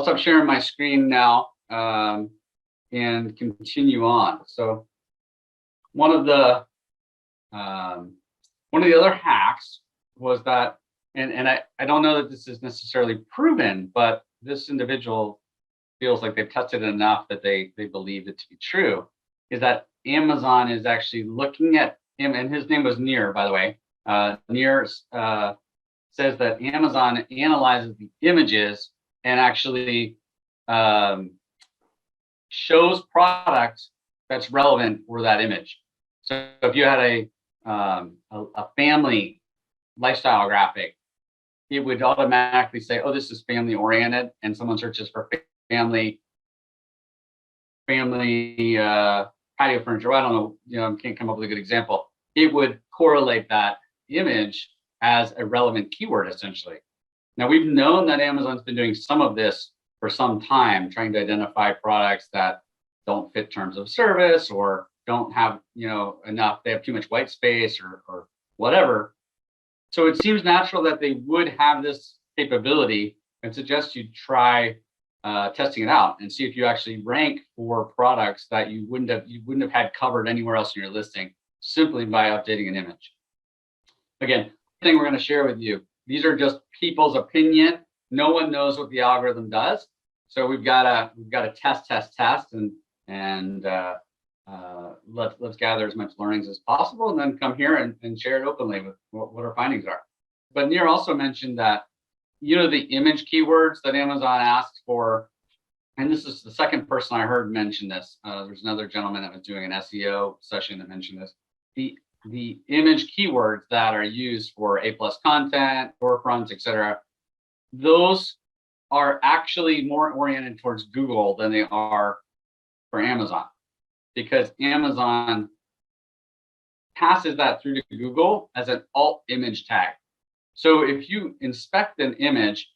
stop sharing my screen now and continue on. So one of the other hacks was that, and I don't know that this is necessarily proven, but this individual feels like they've tested it enough that they believe it to be true, is that Amazon is actually looking at him, and his name was Nir, by the way. Nir says that Amazon analyzes the images and actually shows product that's relevant for that image. So if you had a family lifestyle graphic, it would automatically say, oh, this is family oriented, and someone searches for family patio furniture. I don't know, can't come up with a good example. It would correlate that image as a relevant keyword, essentially. Now, we've known that Amazon's been doing some of this for some time, trying to identify products that don't fit terms of service or don't have, enough, they have too much white space or whatever. So it seems natural that they would have this capability, and suggest you try testing it out and see if you actually rank for products that you wouldn't have had covered anywhere else in your listing simply by updating an image. Again, the thing we're going to share with you, these are just people's opinion. No one knows what the algorithm does, so we've got to test, and let's gather as much learnings as possible, and then come here and share it openly with what our findings are. But Nir also mentioned that, the image keywords that Amazon asks for, and this is the second person I heard mention this. There's another gentleman that was doing an SEO session that mentioned this. The image keywords that are used for A+ content, storefronts, etc., those are actually more oriented towards Google than they are for Amazon, because Amazon passes that through to Google as an alt image tag. So if you inspect an image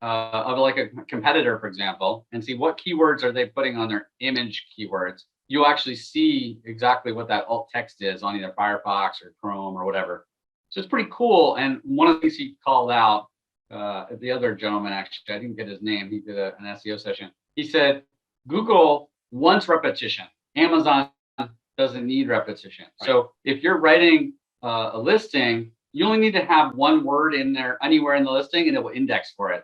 of like a competitor, for example, and see what keywords are they putting on their image keywords, you'll actually see exactly what that alt text is on either Firefox or Chrome or whatever. So it's pretty cool. And one of the things he called out, the other gentleman, actually, I didn't get his name, he did an SEO session. He said, Google wants repetition. Amazon doesn't need repetition. Right. So if you're writing a listing, you only need to have one word in there anywhere in the listing, and it will index for it.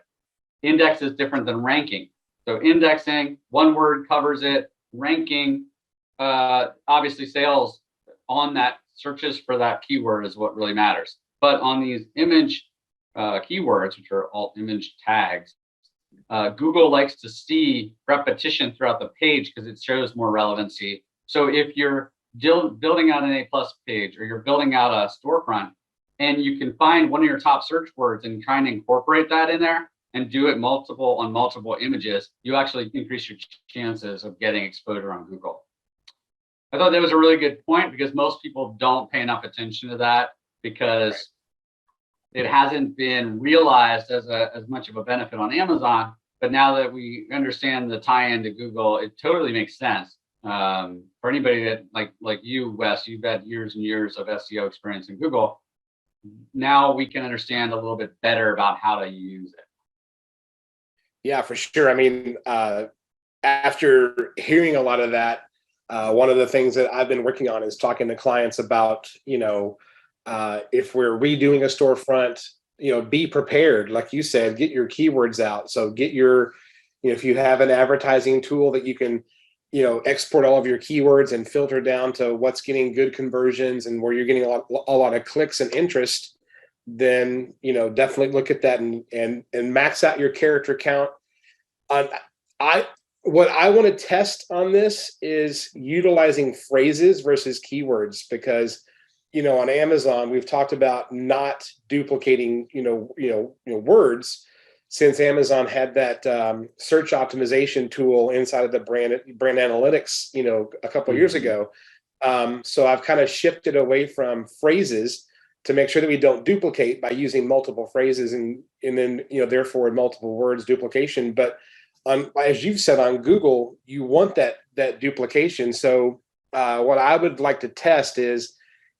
Index is different than ranking. So indexing, one word covers it. Ranking, obviously sales on that, searches for that keyword is what really matters. But on these image keywords, which are alt image tags, Google likes to see repetition throughout the page because it shows more relevancy. So if you're building out an A+ page, or you're building out a storefront, and you can find one of your top search words and trying to incorporate that in there and do it on multiple images, you actually increase your chances of getting exposure on Google. I thought that was a really good point, because most people don't pay enough attention to that, because it hasn't been realized as much of a benefit on Amazon. But now that we understand the tie-in to Google, it totally makes sense. For anybody that like you, Wes, you've had years and years of SEO experience in Google. Now we can understand a little bit better about how to use it. Yeah, for sure. I mean, after hearing a lot of that, one of the things that I've been working on is talking to clients about, if we're redoing a storefront, be prepared. Like you said, get your keywords out. So get your, if you have an advertising tool that you can, export all of your keywords and filter down to what's getting good conversions and where you're getting a lot of clicks and interest, then, definitely look at that and max out your character count. What I want to test on this is utilizing phrases versus keywords, because, on Amazon, we've talked about not duplicating, words, since Amazon had that search optimization tool inside of the brand analytics, a couple of years ago. So I've kind of shifted away from phrases to make sure that we don't duplicate by using multiple phrases and then, therefore multiple words duplication. But as you've said, on Google, you want that duplication. So what I would like to test is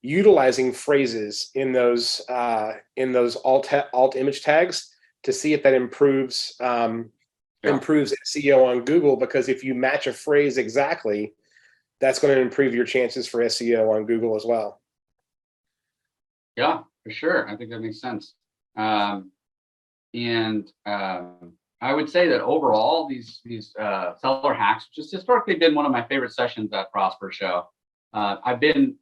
utilizing phrases in those alt image tags to see if that improves Yeah. improves SEO on Google, because if you match a phrase exactly, that's going to improve your chances for SEO on Google as well. Yeah, for sure. I think that makes sense. I would say that overall, these seller hacks, which has historically been one of my favorite sessions at Prosper Show. I've been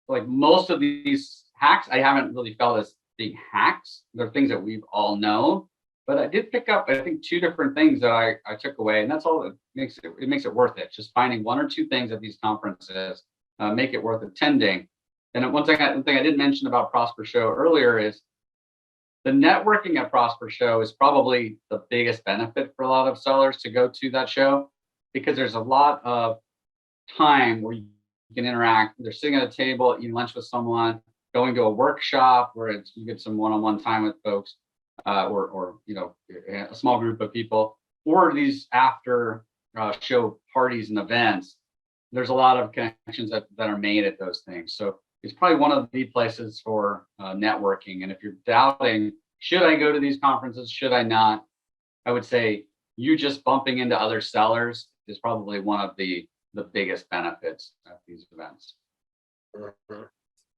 like most of these hacks, I haven't really felt as being hacks. They're things that we've all known, but I did pick up, I think, 2 different things that I took away, and that's all it makes it worth it. Just finding 1 or 2 things at these conferences make it worth attending. And one thing I didn't mention about Prosper Show earlier is the networking at Prosper Show is probably the biggest benefit for a lot of sellers to go to that show, because there's a lot of time where you can interact. They're sitting at a table, eating lunch with someone, going to a workshop where you get some one-on-one time with folks, or a small group of people, or these after show parties and events. There's a lot of connections that are made at those things. So it's probably one of the places for networking. And if you're doubting, should I go to these conferences? Should I not? I would say you just bumping into other sellers is probably one of the biggest benefits at these events. Mm-hmm.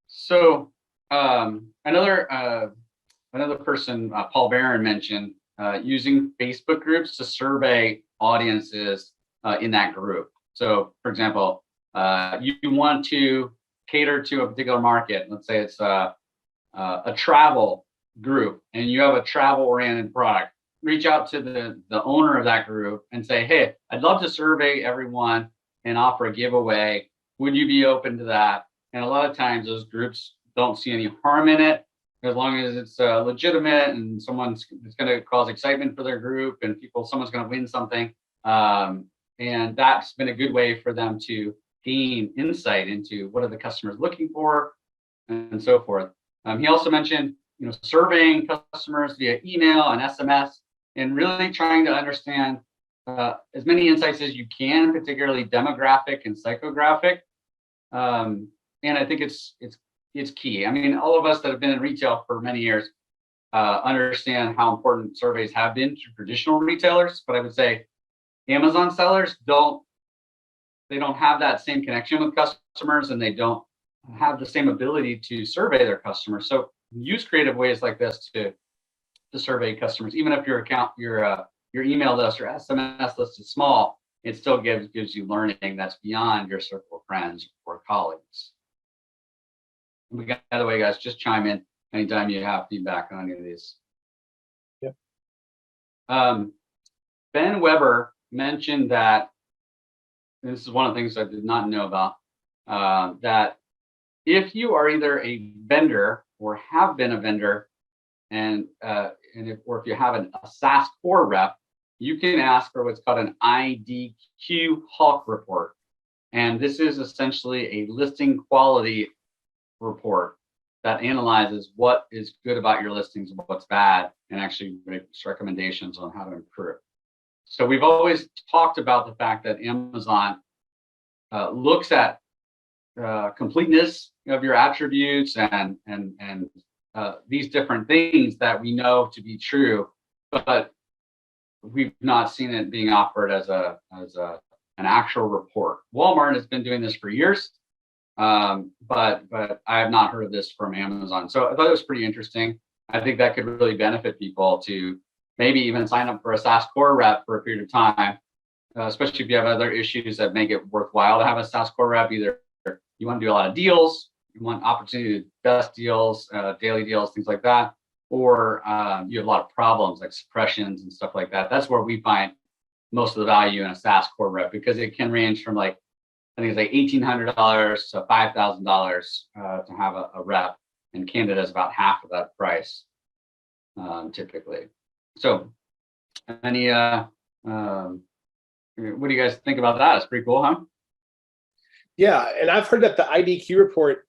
So another person, Paul Barron, mentioned using Facebook groups to survey audiences in that group. So, for example, you want to cater to a particular market. Let's say it's a travel group, and you have a travel-oriented product. Reach out to the owner of that group and say, "Hey, I'd love to survey everyone and offer a giveaway. Would you be open to that?" And a lot of times, those groups don't see any harm in it, as long as it's legitimate and it's going to cause excitement for their group, and someone's going to win something. And that's been a good way for them to gain insight into what are the customers looking for, and so forth. He also mentioned, surveying customers via email and SMS, and really trying to understand as many insights as you can, particularly demographic and psychographic. And I think it's key. I mean, all of us that have been in retail for many years understand how important surveys have been to traditional retailers, but I would say Amazon sellers don't have that same connection with customers, and they don't have the same ability to survey their customers. So use creative ways like this to survey customers. Even if your email list or SMS list is small, it still gives you learning that's beyond your circle of friends or colleagues. And by the way, guys, just chime in anytime you have feedback on any of these. Yeah. Ben Weber mentioned that, and this is one of the things I did not know about, that if you are either a vendor or have been a vendor, if you have a SaaS core rep, you can ask for what's called an IDQ Hawk report. And this is essentially a listing quality report that analyzes what is good about your listings and what's bad, and actually makes recommendations on how to improve. So we've always talked about the fact that Amazon looks at completeness of your attributes and these different things that we know to be true, but we've not seen it being offered as an actual report. Walmart has been doing this for years, but I have not heard of this from Amazon. So I thought it was pretty interesting. I think that could really benefit people to maybe even sign up for a SaaS core rep for a period of time, especially if you have other issues that make it worthwhile to have a SaaS core rep. Either you want to do a lot of deals, you want opportunity to best deals, daily deals, things like that, or you have a lot of problems like suppressions and stuff like that. That's where we find most of the value in a SaaS core rep, because it can range from I think it's like $1,800 to $5,000 to have a rep, and Canada is about half of that price typically. So, what do you guys think about that? It's pretty cool, huh? Yeah, and I've heard that the IDQ report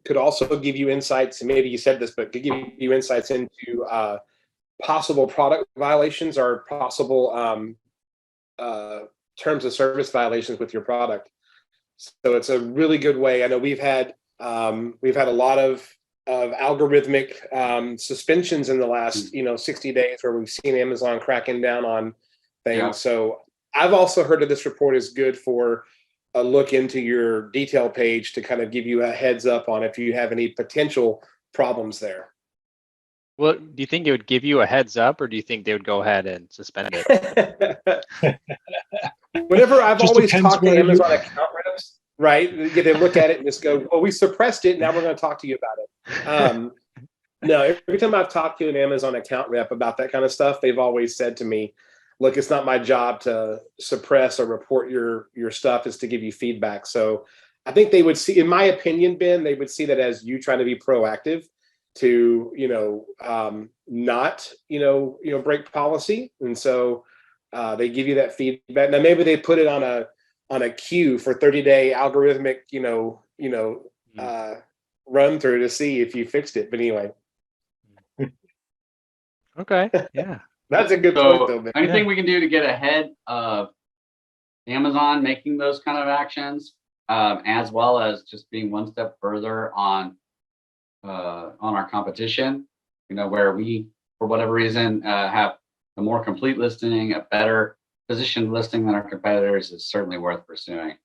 could also give you insights, and maybe you said this, but could give you insights into possible product violations or possible terms of service violations with your product. So it's a really good way. I know we've had a lot of algorithmic suspensions in the last 60 days, where we've seen Amazon cracking down on things. Yeah. So I've also heard that this report is good for a look into your detail page to kind of give you a heads up on if you have any potential problems there. Well, do you think it would give you a heads up, or do you think they would go ahead and suspend it? Whenever I've Just always depends talked to where you- Amazon account reps, right? They look at it and just go, well, we suppressed it. Now we're going to talk to you about it. No, every time I've talked to an Amazon account rep about that kind of stuff, they've always said to me, look, it's not my job to suppress or report your stuff, it's to give you feedback. So I think they would see, in my opinion, Ben, they would see that as you trying to be proactive to, not, break policy. And so they give you that feedback. Now, maybe they put it on a queue for 30-day algorithmic, run through to see if you fixed it. But anyway. Okay. Yeah. That's a good point, though. Ben. Anything we can do to get ahead of Amazon making those kind of actions, as well as just being one step further on our competition, where we, for whatever reason, have a more complete listing, a better positioned listing than our competitors, is certainly worth pursuing.